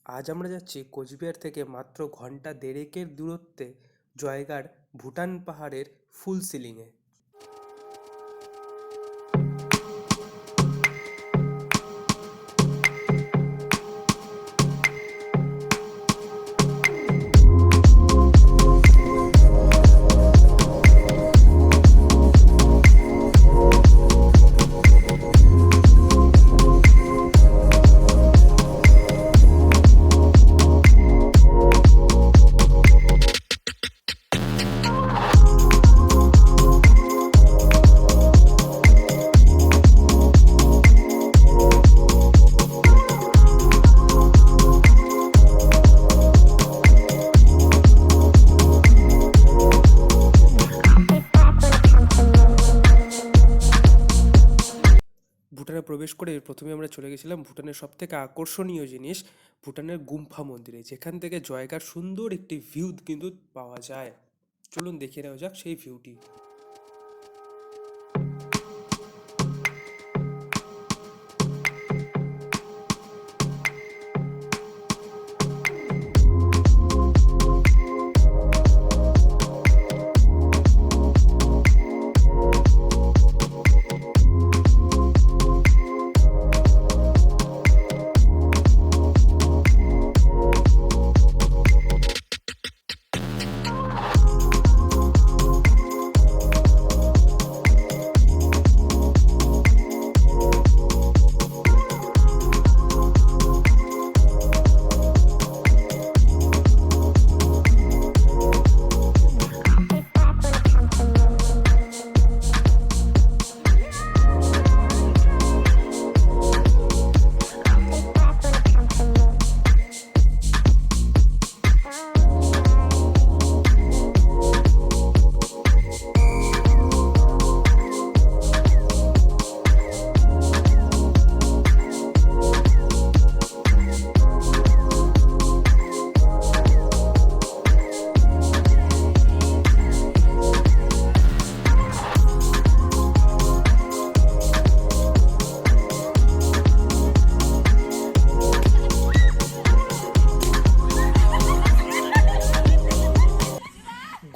আজ আমরা যাচ্ছি কোচবিহার থেকে মাত্র ঘন্টা দেড়েকের দূরত্বে জয়গাড় ভুটান পাহাড়ের ফুল সিলিংয়ে। ভুটানে প্রবেশ করে প্রথমে আমরা চলে গেছিলাম ভুটানের সবথেকে আকর্ষণীয় জিনিস ভুটানের গুম্ফা মন্দিরে, যেখান থেকে জয়গার সুন্দর একটি ভিউ কিন্তু পাওয়া যায়। চলুন দেখিয়ে নেওয়া যাক সেই ভিউটি।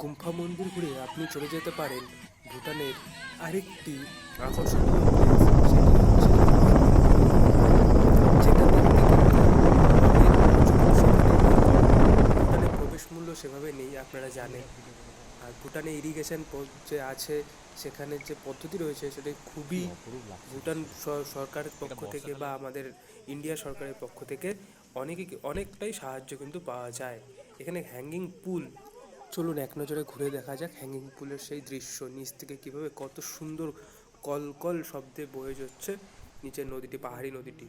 গুম্ফা মন্দির ঘুরে আপনি চলে যেতে পারেন ভুটানের আরেকটি আকর্ষণীয় প্লেস, সেটি হচ্ছে যেটা দেখতে কিন্তু ভুটানে প্রবেশ মূল্য সেভাবে নেই, আপনারা জানেন। আর ভুটানে ইরিগেশন যে আছে, সেখানে যে পদ্ধতি রয়েছে সেটা খুবই ভুটান সরকারের পক্ষ থেকে বা আমাদের ইন্ডিয়া সরকারের পক্ষ থেকে অনেকটাই সাহায্য কিন্তু পাওয়া যায়। এখানে হ্যাঙ্গিং পুল, চলুন এক নজরে ঘুরে দেখা যাক হ্যাঙ্গিং পুলের সেই দৃশ্য, নিচ থেকে কীভাবে কত সুন্দর কলকল শব্দে বয়ে যাচ্ছে নিচের নদীটি, পাহাড়ি নদীটি।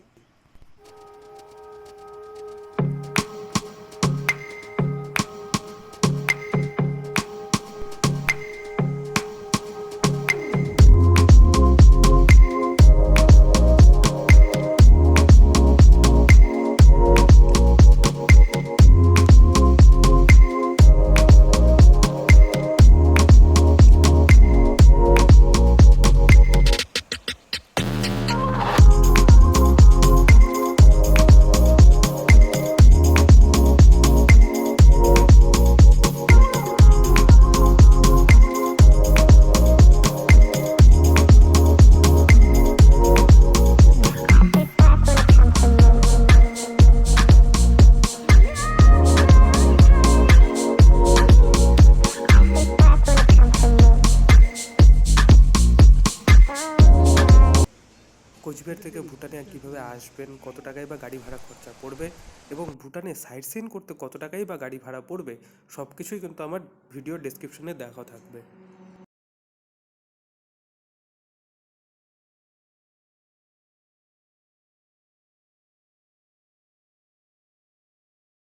কোচবিহার থেকে ভুটানে কীভাবে আসবেন, কত টাকাই বা গাড়ি ভাড়া খরচা পড়বে, এবং ভুটানে সাইট সিন করতে কত টাকাই বা গাড়ি ভাড়া পড়বে, সব কিছুই কিন্তু আমার ভিডিও ডেসক্রিপশনে দেওয়া থাকবে।